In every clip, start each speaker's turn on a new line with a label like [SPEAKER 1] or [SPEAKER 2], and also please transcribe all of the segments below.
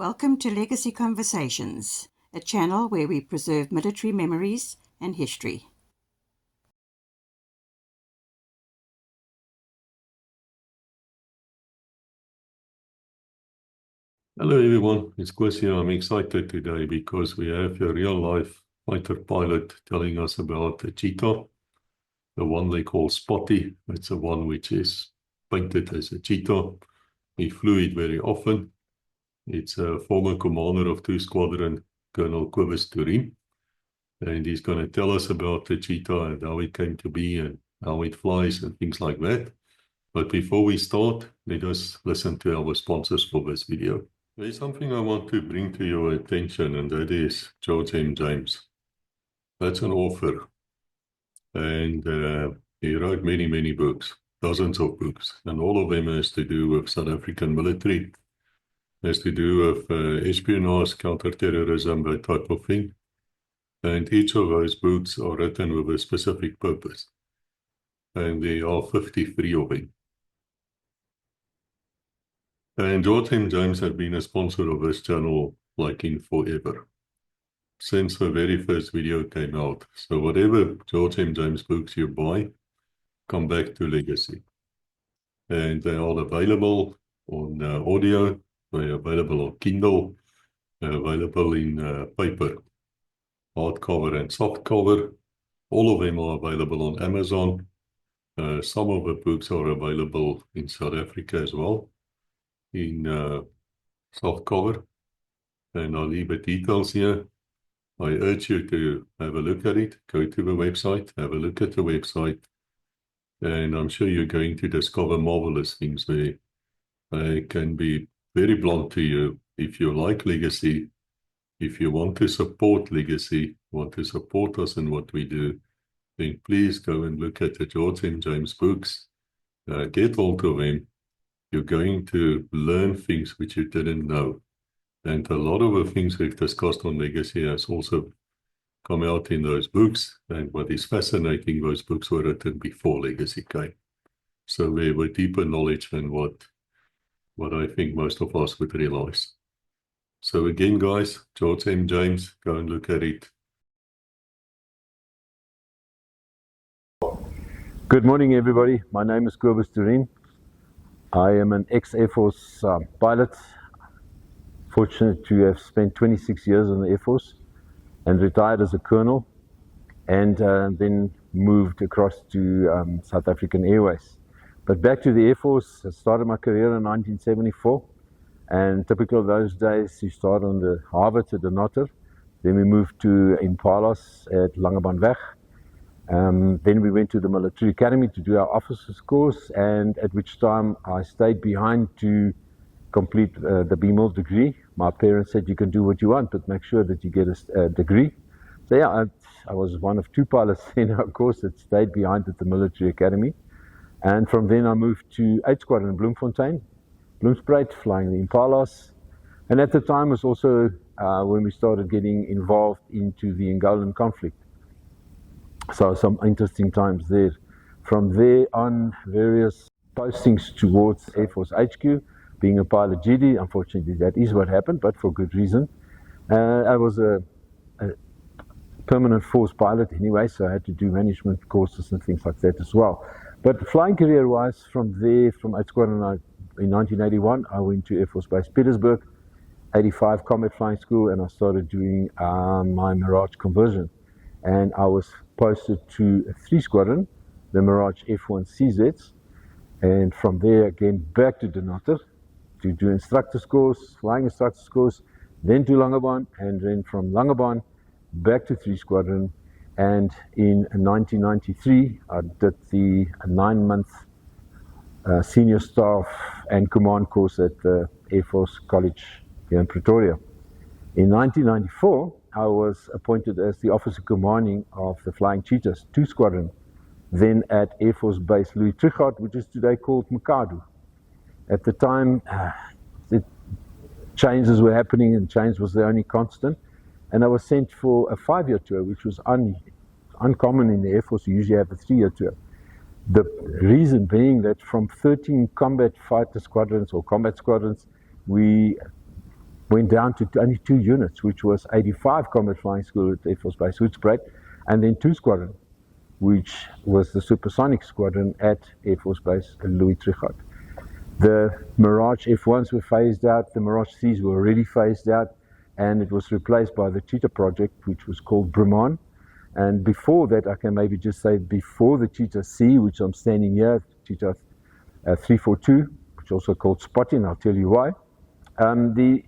[SPEAKER 1] Welcome to Legacy Conversations, a channel where we preserve military memories and history.
[SPEAKER 2] Hello everyone, it's Cobus here. I'm excited today because we have a real-life fighter pilot telling us about the Cheetah, the one they call Spotty. It's the one which is painted as a cheetah. He flew it very often. It's a former commander of 2 Squadron, Colonel Cobus Toerien, and he's going to tell us about the Cheetah and how it came to be and how it flies and things like that. But before we start, let us listen to our sponsors for this video. There's something I want to bring to your attention, and that is George M. James. That's an author, and he wrote many books, dozens of books, and all of them has to do with South African military, has to do with espionage, counterterrorism, that type of thing. And each of those books are written with a specific purpose, and there are 53 of them. And George M. James has been a sponsor of this channel like in forever, since the very first video came out. So whatever George M. James books you buy, come back to Legacy. And they are available on audio, they're available on Kindle, they're available in paper, hardcover and softcover. All of them are available on Amazon. Some of the books are available in South Africa as well, in softcover, and I'll leave the details here. I urge you to have a look at it, go to the website, have a look at the website, and I'm sure you're going to discover marvelous things there. I can be very blunt to you. If you like Legacy, if you want to support Legacy, want to support us in what we do, then please go and look at the George M. James books. Get hold of them. You're going to learn things which you didn't know. And a lot of the things we've discussed on Legacy has also come out in those books. And what is fascinating, those books were written before Legacy came. So they were deeper knowledge than what I think most of us would realize. So again, guys, George M. James, go and look at it.
[SPEAKER 3] Good morning, everybody. My name is Cobus Toerien. I am an ex-Air Force pilot, fortunate to have spent 26 years in the Air Force and retired as a colonel, and then moved across to South African Airways. But back to the Air Force, I started my career in 1974, and typical of those days, you start on the harbour to the Notter, then we moved to Impalas at Langebaanweg. Then we went to the military academy to do our officers course, and at which time I stayed behind to complete the BMIL degree. My parents said, you can do what you want, but make sure that you get a degree. So yeah, I was one of 2 pilots in our course that stayed behind at the military academy. And from then I moved to 8 Squadron in Bloemfontein, Bloemspruit, flying the Impalas. And at the time was also when we started getting involved into the Angolan conflict. So some interesting times there. From there on, various postings towards Air Force HQ, being a pilot GD. Unfortunately, that is what happened, but for good reason. I was a permanent force pilot anyway, so I had to do management courses and things like that as well. But flying career-wise, from there, from 8 Squadron in 1981, I went to Air Force Base Petersburg, 85 Combat Flying School, and I started doing my Mirage conversion. And I was posted to a 3 Squadron, the Mirage F1CZs, and from there again back to the Notter to do instructor's course, flying instructor's course, then to Langebaan, and then from Langebaan back to 3 Squadron. And in 1993, I did the 9-month senior staff and command course at the Air Force College here in Pretoria. In 1994, I was appointed as the officer commanding of the Flying Cheetahs 2 Squadron, then at Air Force Base Louis Trichardt, which is today called Mkadu. At the time, changes were happening and change was the only constant, and I was sent for a 5-year tour, which was uncommon in the Air Force. You usually have a 3-year tour. The reason being that from 13 combat fighter squadrons or combat squadrons, we went down to only 2 units, which was 85 Combat Flying School at Air Force Base Hoedspruit, and then 2 Squadron, which was the Supersonic Squadron at Air Force Base Louis Trichardt. The Mirage F1s were phased out, the Mirage Cs were already phased out, and it was replaced by the Cheetah project, which was called Brahman. And before that, I can maybe just say before the Cheetah C, which I'm standing here, Cheetah 342, which is also called Spotty, and I'll tell you why. The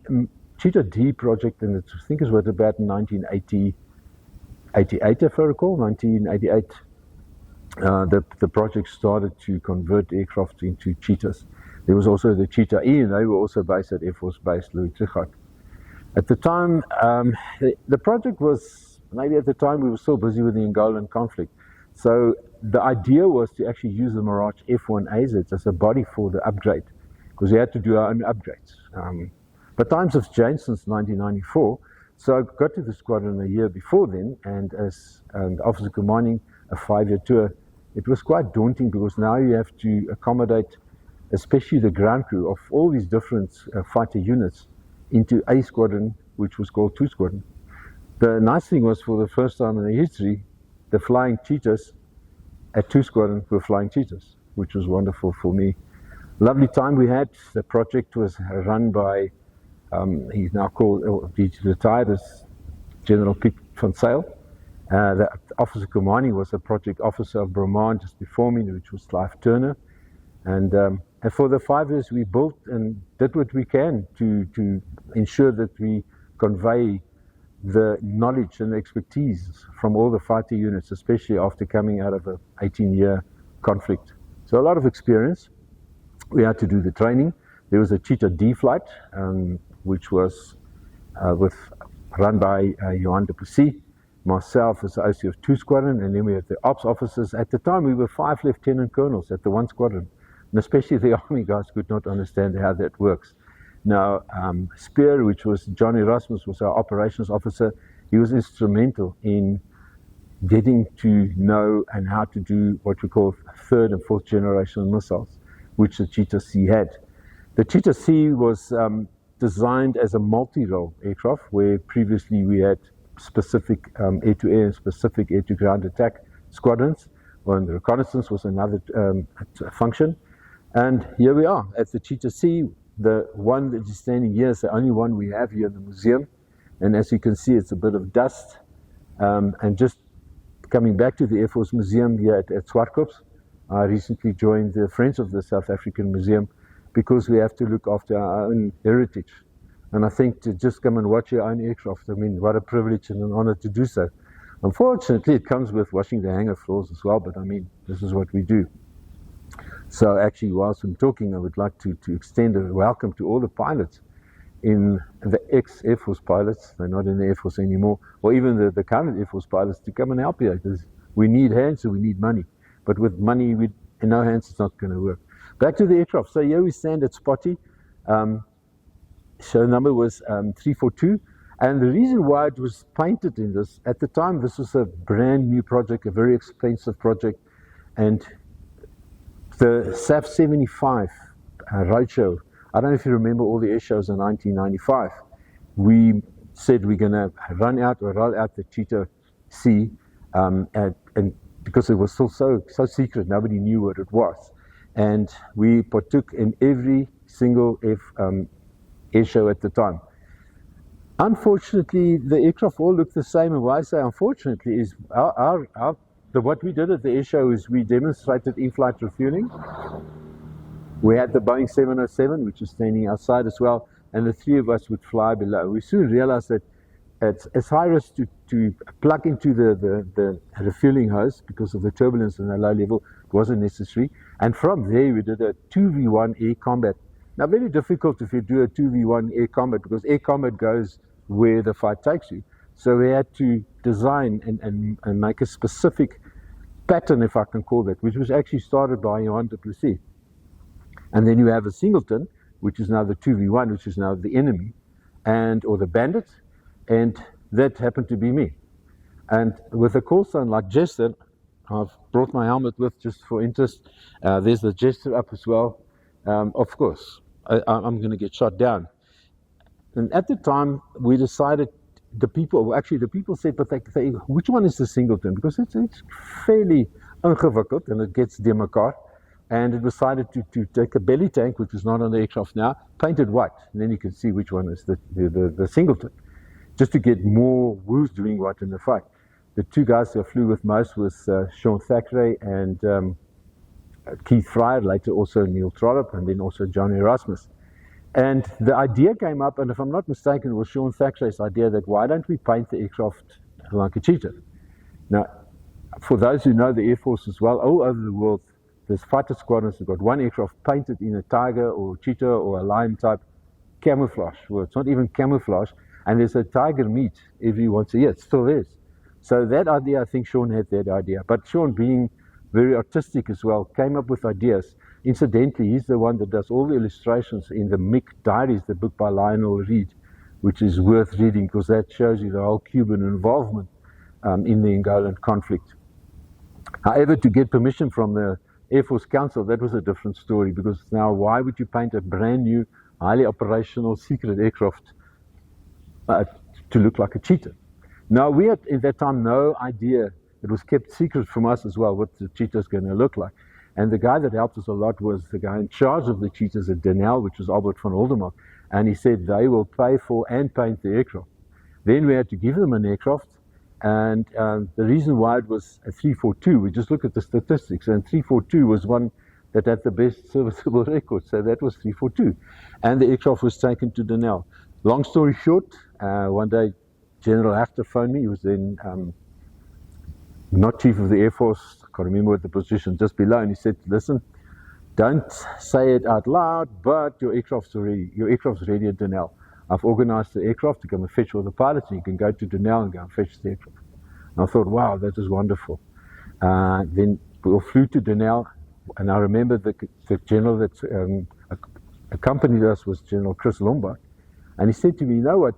[SPEAKER 3] Cheetah D project, and I think it was about 1988, if I recall, 1988. The project started to convert aircraft into Cheetahs. There was also the Cheetah E, and they were also based at Air Force Base Louis Trichardt. At the time, the project was, maybe at the time we were still busy with the Angolan conflict. So the idea was to actually use the Mirage F1AZ as a body for the upgrade, because we had to do our own upgrades. But times have changed since 1994, so I got to the squadron a year before then, and as an officer commanding a 5-year tour, it was quite daunting, because now you have to accommodate especially the ground crew of all these different fighter units into a squadron, which was called 2 Squadron. The nice thing was, for the first time in the history, the Flying Cheetahs at 2 Squadron were Flying Cheetahs, which was wonderful for me. Lovely time we had. The project was run by, he's now called, he's retired as General Piet van Zyl. The officer commanding was a project officer of Brahman just before me, which was Clive Turner. And for the 5 years we built and did what we can to ensure that we convey the knowledge and expertise from all the fighter units, especially after coming out of an 18-year conflict. So a lot of experience. We had to do the training. There was a Cheetah D flight, which was run by Johan du Plessis, myself as the OC of 2 Squadron, and then we had the ops officers. At the time, we were 5 lieutenant colonels at the 1 Squadron, and especially the army guys could not understand how that works. Now, Spear, which was John Erasmus, was our operations officer. He was instrumental in getting to know and how to do what we call 3rd and 4th generation missiles, which the Cheetah C had. The Cheetah C was designed as a multi-role aircraft, where previously we had specific air-to-air and specific air-to-ground attack squadrons, when the reconnaissance was another function. And here we are at the Cheetah C. The one that is standing here is the only one we have here in the museum, and as you can see, it's a bit of dust. And just coming back to the Air Force Museum here at Swartkop, I recently joined the Friends of the South African Museum, because we have to look after our own heritage. And I think to just come and watch your own aircraft, I mean, what a privilege and an honor to do so. Unfortunately, it comes with washing the hangar floors as well, but I mean, this is what we do. So actually, whilst I'm talking, I would like to extend a welcome to all the pilots in the ex-Air Force pilots. They're not in the Air Force anymore, or even the current Air Force pilots, to come and help you. Because we need hands, so we need money. But with money in no hands, it's not going to work. Back to the aircraft. So here we stand at Spotty. Show number was 342. And the reason why it was painted in this, at the time, this was a brand new project, a very expensive project. And the SAAF 75 roadshow, I don't know if you remember all the air shows in 1995. We said we're going to roll out the Cheetah C, and because it was still so secret, nobody knew what it was. And we partook in every single air show at the time. Unfortunately, the aircraft all look the same, and why I say unfortunately is what we did at the air show is we demonstrated in-flight refueling. We had the Boeing 707, which is standing outside as well, and the 3 of us would fly below. We soon realized that it's high risk to plug into the refueling hose because of the turbulence and the low level. It wasn't necessary. And from there, we did a 2v1 air combat. Now, very difficult if you do a 2v1 air combat, because air combat goes where the fight takes you. So we had to design and make a specific pattern, if I can call that, which was actually started by Johan du Plessis. And then you have a singleton, which is now the 2v1, which is now the enemy, or the bandit, and that happened to be me. And with a call sign like Jester, I've brought my helmet with just for interest. There's the Jester up as well. Of course, I'm going to get shot down. And at the time, we decided, the people said, but which one is the singleton? Because it's fairly ingewikkeld and it gets de mekaar. And it decided to take a belly tank, which is not on the aircraft now, paint it white. And then you can see which one is the singleton, just to get more who's doing what in the fight. The two guys who flew with most was Sean Thackeray and Keith Fryer, later also Neil Trollope, and then also John Erasmus. And the idea came up, and if I'm not mistaken, it was Sean Thackeray's idea that why don't we paint the aircraft like a cheetah? Now, for those who know the Air Force as well, all over the world, there's fighter squadrons who've got one aircraft painted in a tiger or cheetah or a lion type camouflage. Well, it's not even camouflage, and there's a tiger meet every once a year. It still is. So that idea, I think Sean had that idea. But Sean, being very artistic as well, came up with ideas. Incidentally, he's the one that does all the illustrations in the Mick Diaries, the book by Lionel Reed, which is worth reading because that shows you the whole Cuban involvement in the Angolan conflict. However, to get permission from the Air Force Council, that was a different story, because now why would you paint a brand new, highly operational secret aircraft to look like a cheetah? Now, we had at that time no idea. It was kept secret from us as well what the cheetah is going to look like. And the guy that helped us a lot was the guy in charge of the cheetahs at Denel, which was Albert van Oldermark. And he said they will pay for and paint the aircraft. Then we had to give them an aircraft. And the reason why it was a 342, we just look at the statistics, and 342 was one that had the best serviceable record. So that was 342. And the aircraft was taken to Denel. Long story short, one day General Hafter phoned me. He was then not Chief of the Air Force, I can't remember what the position, just below, and he said, listen, don't say it out loud, but your aircraft's ready at Denel. I've organized the aircraft to come and fetch all the pilots, and you can go to Denel and go and fetch the aircraft. And I thought, wow, that is wonderful. Then we all flew to Denel, and I remember the general that accompanied us was General Chris Lombard, and he said to me, you know what,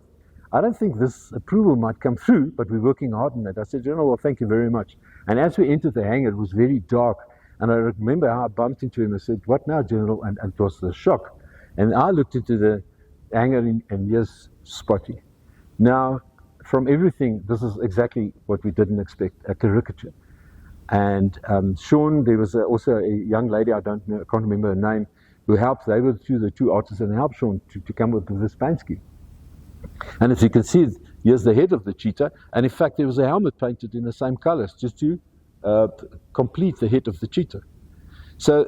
[SPEAKER 3] I don't think this approval might come through, but we're working hard on that. I said, General, well, thank you very much. And as we entered the hangar, it was very dark. And I remember how I bumped into him and said, what now, General? And it was a shock. And I looked into the hangar and here's Spotty. Now, from everything, this is exactly what we didn't expect, a caricature. And Sean, there was also a young lady, I can't remember her name, who helped. They were the two artists and helped Sean to come up with this paint scheme. And as you can see, here's the head of the cheetah, and in fact there was a helmet painted in the same colors just to complete the head of the cheetah. So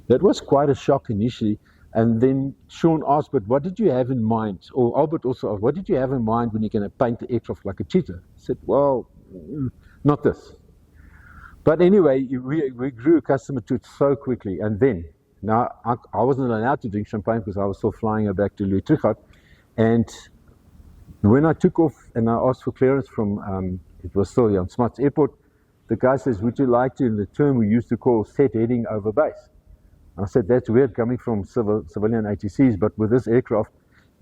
[SPEAKER 3] that was quite a shock initially, and then Sean asked, but what did you have in mind? Or Albert also asked, what did you have in mind when you're going to paint the aircraft like a cheetah? I said, well, not this. But anyway, we grew accustomed to it so quickly, and then, now I wasn't allowed to drink champagne because I was still flying her back to Louis Trichardt. And when I took off and I asked for clearance from, it was still on Smuts Airport, the guy says, would you like to, in the term we used to call set heading over base? And I said, that's weird coming from civilian ATCs, but with this aircraft,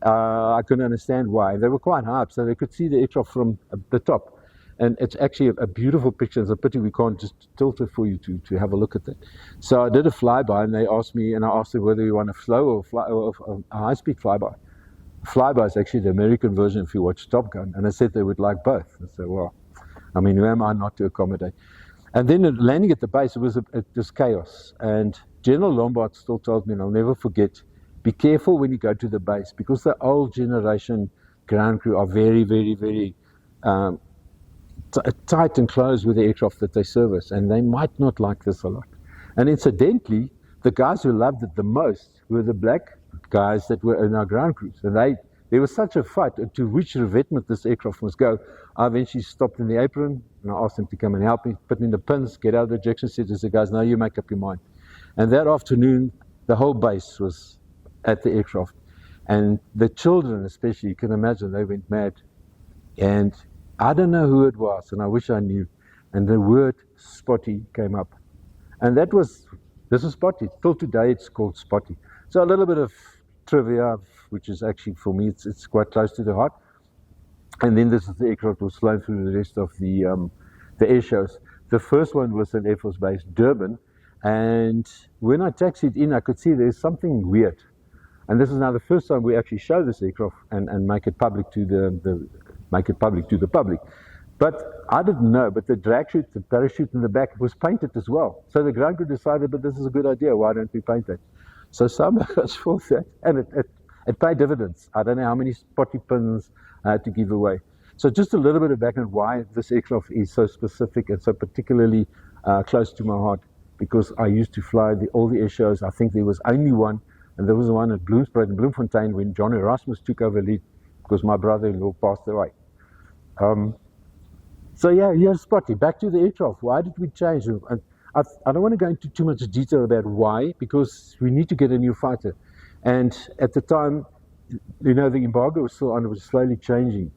[SPEAKER 3] I couldn't understand why. They were quite high up, so they could see the aircraft from the top. And it's actually a beautiful picture. It's a pity we can't just tilt it for you to have a look at that. So I did a flyby, and they asked me, and I asked them whether you want a slow or a high-speed flyby. Flyby is actually the American version if you watch Top Gun, and they said they would like both. I said, well, I mean, who am I not to accommodate? And then landing at the base, it was chaos. And General Lombard still told me, and I'll never forget, be careful when you go to the base, because the old generation ground crew are very, very, very tight and close with the aircraft that they service, and they might not like this a lot. And incidentally, the guys who loved it the most were the black guys that were in our ground crews. And there was such a fight to which revetment this aircraft must go. I eventually stopped in the apron and I asked them to come and help me, put me in the pins, get out of the ejection seat, and said, guys, now you make up your mind. And that afternoon, the whole base was at the aircraft. And the children especially, you can imagine, they went mad. And I don't know who it was, and I wish I knew. And the word Spotty came up. And this is Spotty. Till today it's called Spotty. So a little bit of trivia, which is actually, for me, it's quite close to the heart. And then this is the aircraft was flown through the rest of the air shows. The first one was at Air Force Base Durban. And when I taxied in, I could see there's something weird. And this is now the first time we actually show this aircraft and make it public to the public. But I didn't know, but the drag chute, the parachute in the back was painted as well. So the ground crew decided, but this is a good idea, why don't we paint that? So some of us thought that, and it paid dividends. I don't know how many Spotty pins I had to give away. So just a little bit of background why this aircraft is so specific and so particularly close to my heart, because I used to fly all the air shows. I think there was only one, and there was one at Bloemfontein when John Erasmus took over lead because my brother-in-law passed away. So yeah, here's Spotty. Back to the aircraft. Why did we change? And I don't want to go into too much detail about why, because we need to get a new fighter. And at the time, you know, the embargo was still on, it was slowly changing,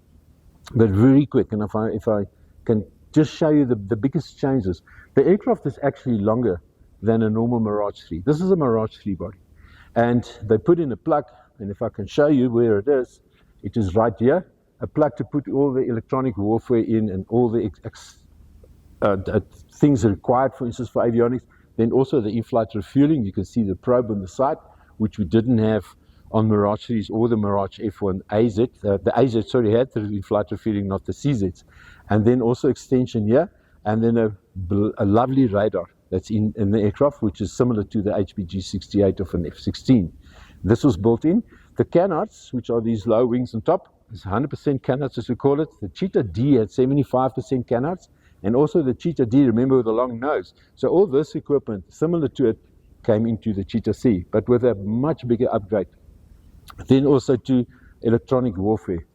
[SPEAKER 3] but very quick. And if I can just show you the biggest changes, the aircraft is actually longer than a normal Mirage 3. This is a Mirage 3 body. And they put in a plug, and if I can show you where it is right here. A plug to put all the electronic warfare in and all the things required, for instance, for avionics. Then also the in-flight refueling. You can see the probe on the side, which we didn't have on Mirage 3s or the Mirage F1 AZ. The AZ, had the in-flight refueling, not the CZs. And then also extension here, and then a lovely radar that's in the aircraft, which is similar to the HPG-68 of an F-16. This was built in. The canards, which are these low wings on top, is 100% canards, as we call it. The Cheetah D had 75% canards, and also the Cheetah D, remember, with a long nose. So all this equipment, similar to it, came into the Cheetah C, but with a much bigger upgrade. Then also to electronic warfare,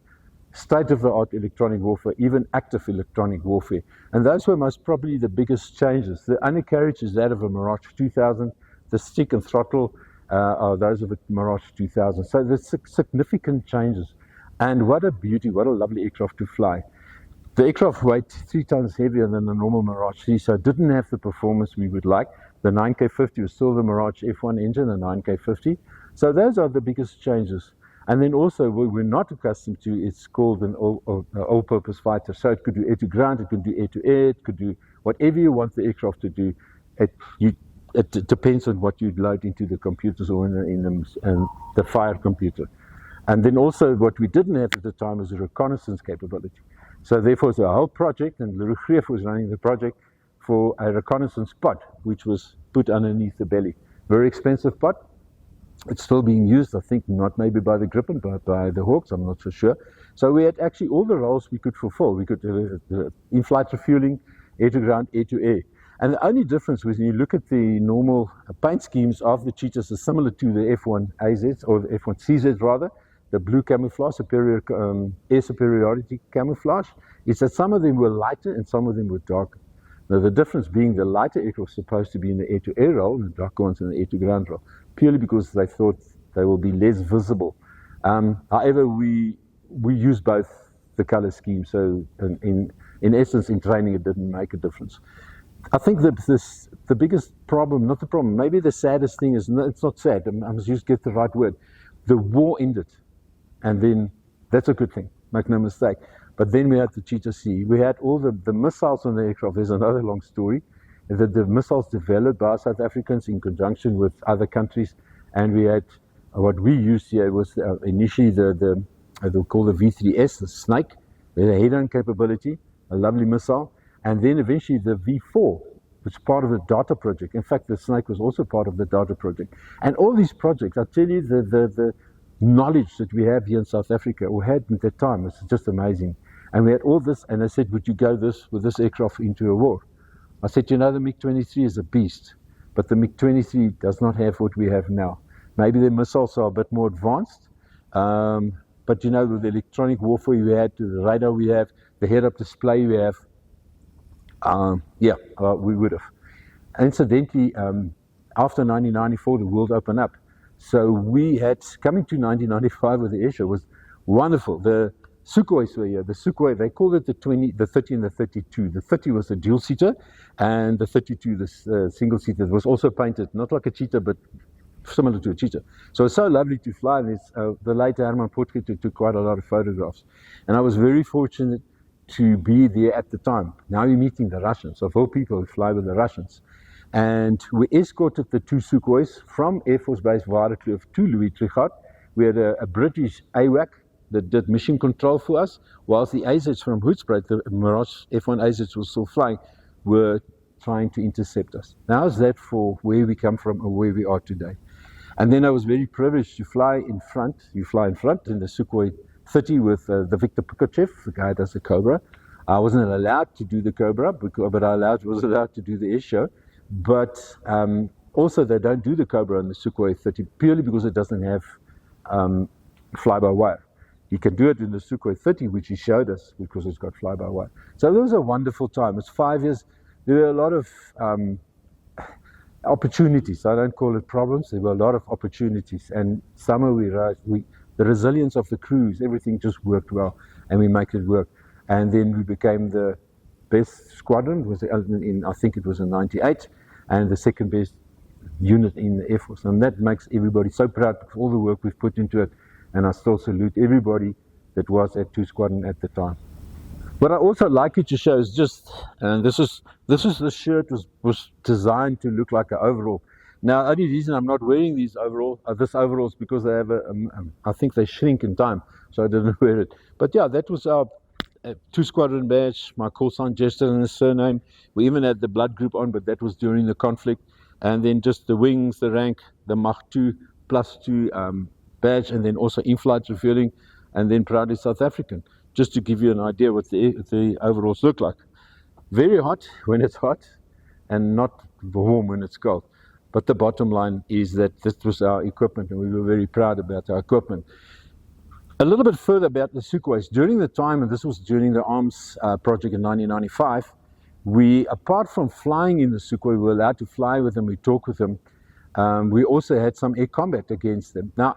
[SPEAKER 3] state-of-the-art electronic warfare, even active electronic warfare. And those were most probably the biggest changes. The undercarriage is that of a Mirage 2000, the stick and throttle are those of a Mirage 2000. So there's significant changes. And what a beauty, what a lovely aircraft to fly. The aircraft weighed 3 tons heavier than the normal Mirage 3, so it didn't have the performance we would like. The 9K50 was still the Mirage F1 engine, the 9K50. So those are the biggest changes. And then also, what we're not accustomed to, it's called an all-purpose fighter. So it could do air-to-ground, it could do air-to-air, it could do whatever you want the aircraft to do. It depends on what you load into the computers or in the fire computer. And then also what we didn't have at the time was a reconnaissance capability. So therefore it's a whole project, and Leroux Greef was running the project for a reconnaissance pod, which was put underneath the belly. Very expensive pod. It's still being used, I think, not maybe by the Gripen, but by the Hawks, I'm not so sure. So we had actually all the roles we could fulfill. We could in-flight refueling, air-to-ground, air-to-air. And the only difference was when you look at the normal paint schemes of the Cheetahs is similar to the F1 AZs, or the F1 CZs rather, the blue camouflage, air superiority camouflage, is that some of them were lighter and some of them were darker. Now the difference being the lighter aircraft was supposed to be in the air-to-air role, and the darker ones in the air-to-ground role, purely because they thought they will be less visible. However, we use both the color scheme, so in essence, in training, it didn't make a difference. I think the biggest problem, not the problem, maybe the saddest thing is, it's not sad, I must just get the right word. The war ended, and then that's a good thing, make no mistake. But then we had the Cheetah C. We had all the missiles on the aircraft. There's another long story. The missiles developed by South Africans in conjunction with other countries, and we had what we used here was initially they'll call the V3S, the Snake, with a head-on capability, a lovely missile. And then eventually the V4 was part of the data project. In fact, the Snake was also part of the data project. And all these projects, I tell you, the knowledge that we have here in South Africa, or had at that time, was just amazing. And we had all this, and I said, would you go with this aircraft into a war? I said, you know, the MiG-23 is a beast, but the MiG-23 does not have what we have now. Maybe the missiles are a bit more advanced, but you know, with the electronic warfare we had, the radar we have, the head-up display we have, we would have. Incidentally, after 1994, the world opened up. So we had, coming to 1995 with the airshow was wonderful. The Sukhois were here. The Sukhoi, they called it the 30 and the 32. The 30 was the dual-seater, and the 32, the single-seater, was also painted, not like a Cheetah, but similar to a Cheetah. So it's so lovely to fly. The late Herman Potgieter took quite a lot of photographs. And I was very fortunate to be there at the time. Now you're meeting the Russians, of all people who fly with the Russians. And we escorted the 2 Sukhois from Air Force Base Waterkloof to Louis Trichardt, we had a British AWAC that did mission control for us, whilst the AZs from Hoedspruit, the Mirage F1 AZs were still flying, were trying to intercept us. Now is that for where we come from and where we are today. And then I was very privileged to fly in front. You fly in front in the Sukhoi 30 with the Victor Pukachev, the guy that does the Cobra. I wasn't allowed to do the Cobra, but I was allowed to do the air show. But also they don't do the Cobra in the Sukhoi 30 purely because it doesn't have fly-by-wire. He can do it in the Sukhoi 30, which he showed us, because it's got fly-by-wire. So it was a wonderful time. It's 5 years. There were a lot of opportunities. I don't call it problems. There were a lot of opportunities. And summer the resilience of the crews, everything just worked well, and we make it work. And then we became the best squadron. I think it was in '98, and the second best unit in the Air Force. And that makes everybody so proud for all the work we've put into it. And I still salute everybody that was at 2 Squadron at the time. What I also like you to show is just, and this is the shirt was designed to look like an overall. Now, the only reason I'm not wearing this overall is because they have I think they shrink in time, so I didn't wear it. But yeah, that was our 2 Squadron badge, my call sign, gesture, and the surname. We even had the blood group on, but that was during the conflict. And then just the wings, the rank, the Mach 2 +2 badge, and then also in-flight refueling, and then proudly South African, just to give you an idea what the overalls look like. Very hot when it's hot, and not warm when it's cold. But the bottom line is that this was our equipment, and we were very proud about our equipment. A little bit further about the Sukhois. During the time, and this was during the arms project in 1995, we, apart from flying in the Sukhoi, we were allowed to fly with them, we talk with them. We also had some air combat against them. Now,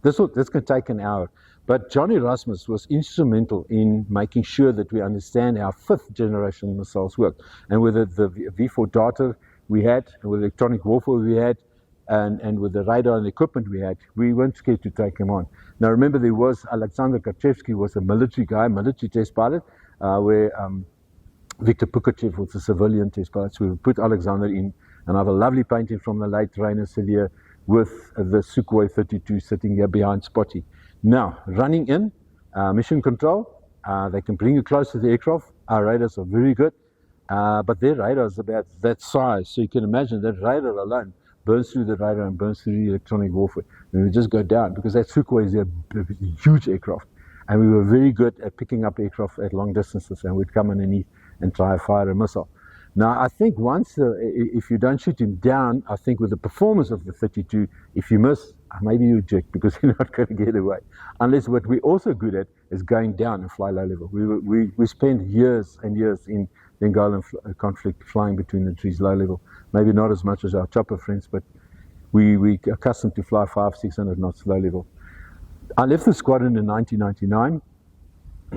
[SPEAKER 3] this can take an hour, but Johnny Rasmus was instrumental in making sure that we understand how 5th generation missiles work. And with the V4 data we had, and with electronic warfare we had, and with the radar and equipment we had, we weren't scared to take him on. Now remember, there was Alexander Karchevsky was a military guy, military test pilot, where Victor Pukachev was a civilian test pilot. So we put Alexander in, and I have a lovely painting from the late Rainer Sevier with the Sukhoi 32 sitting here behind Spotty. Now, running in, mission control, they can bring you close to the aircraft. Our radars are very good, but their radar is about that size. So you can imagine that radar alone burns through the radar and burns through the electronic warfare. And we just go down, because that Sukhoi is a huge aircraft. And we were very good at picking up aircraft at long distances, and we'd come underneath and try to fire a missile. Now, I think once, if you don't shoot him down, I think with the performance of the 32, if you miss, maybe you eject, because you're not going to get away. Unless what we're also good at is going down and fly low level. We spent years and years in the Angolan conflict flying between the trees low level. Maybe not as much as our chopper friends, but we accustomed to fly 500-600 knots low level. I left the squadron in 1999.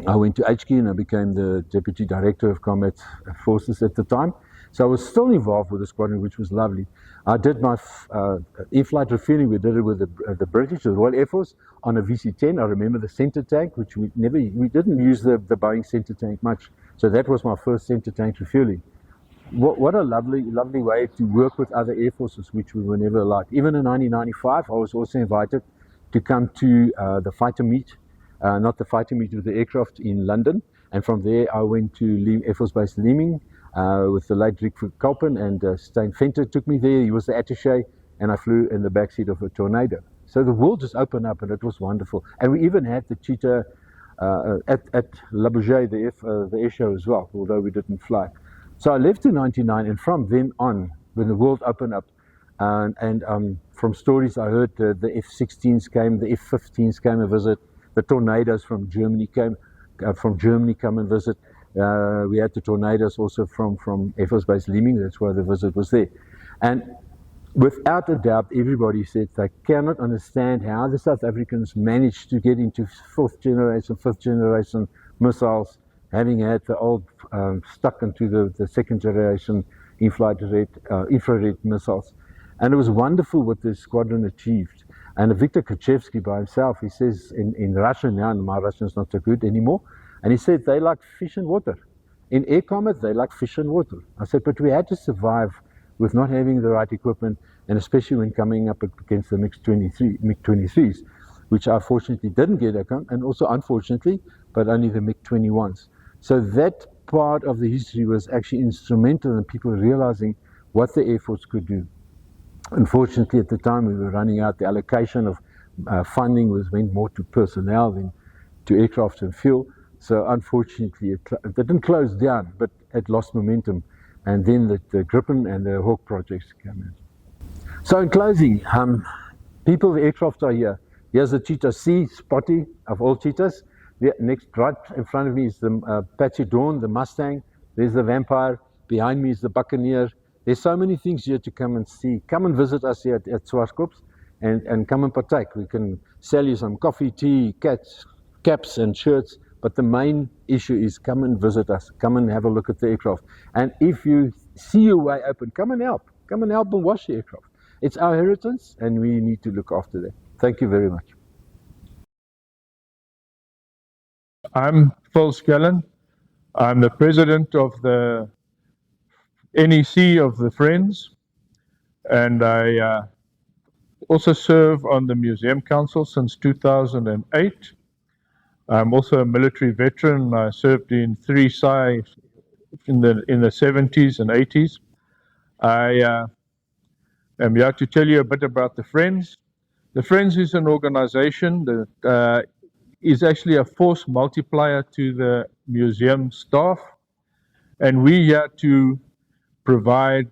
[SPEAKER 3] I went to HQ and I became the Deputy Director of Combat Forces at the time. So I was still involved with the squadron, which was lovely. I did my in-flight refueling. We did it with the British, the Royal Air Force, on a VC-10. I remember the center tank, which we didn't use the Boeing center tank much. So that was my first center tank refueling. What a lovely way to work with other air forces, which we were never allowed. Even in 1995, I was also invited to come to the fighter meet. Not the fighting meet with the aircraft in London, and from there I went to Air Force Base Leeming with the late Rick Kalpen, and Stein Venter took me there. He was the attaché, and I flew in the backseat of a Tornado. So the world just opened up, and it was wonderful. And we even had the Cheetah at La Bourget, the air show as well, although we didn't fly. So I left in '99, and from then on, when the world opened up, and from stories I heard, the F-16s came, the F-15s came and visit. The Tornadoes from Germany come and visit. We had the Tornadoes also from Air Force Base Leeming. That's why the visit was there. And without a doubt, everybody said they cannot understand how the South Africans managed to get into 5th generation missiles, having had the old stuck into the 2nd generation infrared missiles. And it was wonderful what the squadron achieved. And Victor Karchevsky by himself, he says in Russian now, and my Russian is not so good anymore, and he said they like fish and water. In air combat, they like fish and water. I said, but we had to survive with not having the right equipment, and especially when coming up against the MiG-23s, which I fortunately didn't get account, and also unfortunately, but only the MiG-21s. So that part of the history was actually instrumental in people realizing what the Air Force could do. Unfortunately, at the time we were running out. The allocation of funding went more to personnel than to aircraft and fuel. So unfortunately, it didn't close down, but it lost momentum. And then the Gripen and the Hawk projects came in. So in closing, people, the aircraft are here. Here's the Cheetah C, Spotty of all Cheetahs. The next, right in front of me is the Apache Dawn, the Mustang. There's the Vampire. Behind me is the Buccaneer. There's so many things here to come and see. Come and visit us here at Swartkop and come and partake. We can sell you some coffee, tea, caps and shirts. But the main issue is come and visit us. Come and have a look at the aircraft. And if you see your way open, come and help. Come and help and wash the aircraft. It's our heritage and we need to look after that. Thank you very much.
[SPEAKER 4] I'm Phil Skellen. I'm the president of the NEC of the Friends, and I also serve on the Museum Council since 2008. I'm also a military veteran. I served in 3 SAAF in the 70s and 80s. I am here to tell you a bit about the Friends. The Friends is an organization that is actually a force multiplier to the museum staff, and we're here to provide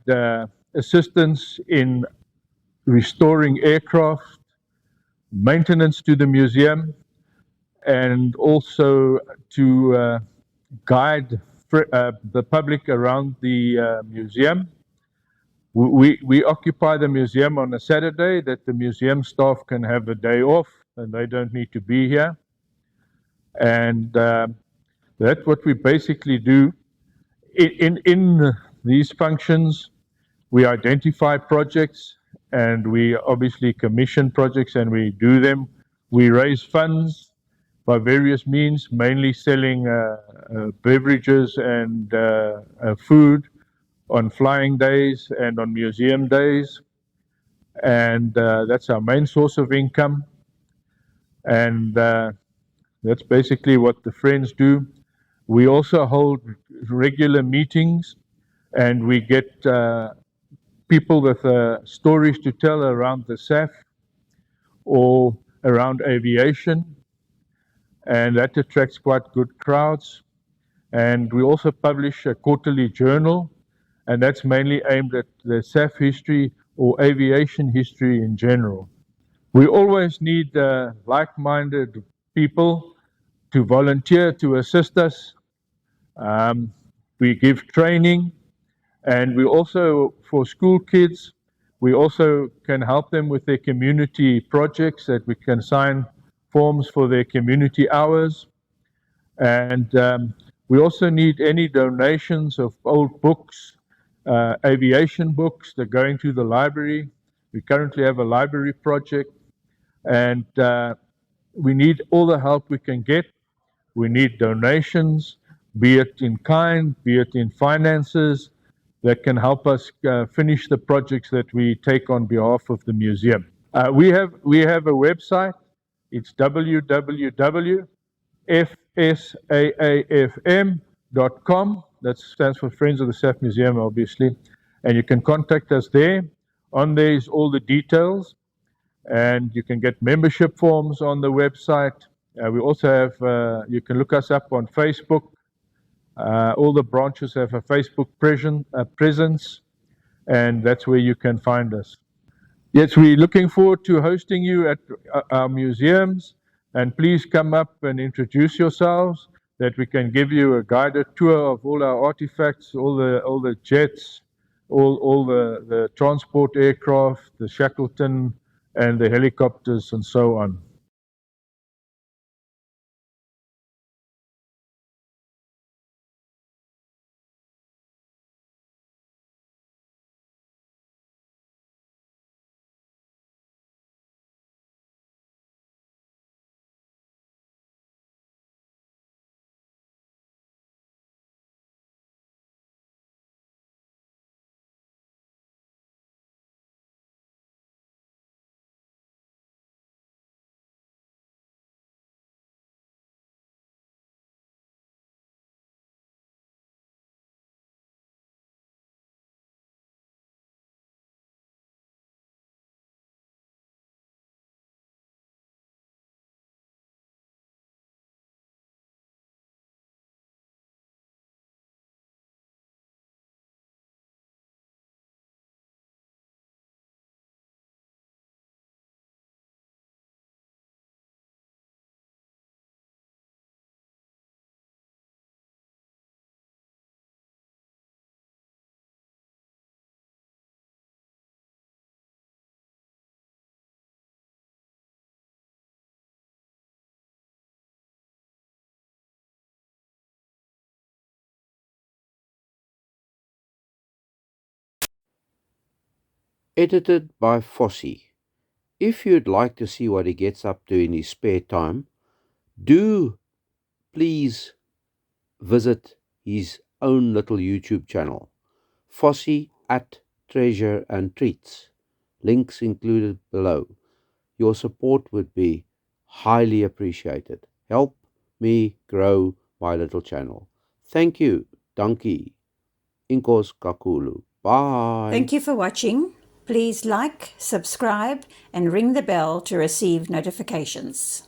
[SPEAKER 4] assistance in restoring aircraft, maintenance to the museum, and also to guide the public around the museum. We occupy the museum on a Saturday that the museum staff can have a day off and they don't need to be here. And that's what we basically do. In these functions, we identify projects and we obviously commission projects and we do them. We raise funds by various means, mainly selling beverages and food on flying days and on museum days. And that's our main source of income. And that's basically what the Friends do. We also hold regular meetings and we get people with stories to tell around the SAAF or around aviation, and that attracts quite good crowds. And we also publish a quarterly journal, and that's mainly aimed at the SAAF history or aviation history in general. We always need like-minded people to volunteer to assist us. We give training, and we also, for school kids, we also can help them with their community projects, that we can sign forms for their community hours. And we also need any donations of old books, aviation books that go into the library. We currently have a library project, and we need all the help we can get. We need donations, be it in kind, be it in finances, that can help us finish the projects that we take on behalf of the museum. We have a website. It's www.fsaafm.com. That stands for Friends of the SAAF Museum, obviously. And you can contact us there. On there is all the details. And you can get membership forms on the website. We also have, you can look us up on Facebook. All the branches have a Facebook presence, and that's where you can find us. Yes, we're looking forward to hosting you at our museums, and please come up and introduce yourselves, that we can give you a guided tour of all our artifacts, all the jets, all the transport aircraft, the Shackleton, and the helicopters, and so on.
[SPEAKER 5] Edited by Fossey. If you'd like to see what he gets up to in his spare time, do please visit his own little YouTube channel, Fossey at Treasure and Treats. Links included below. Your support would be highly appreciated. Help me grow my little channel. Thank you. Dankie. Inkos kakulu. Bye.
[SPEAKER 1] Thank you for watching. Please like, subscribe, and ring the bell to receive notifications.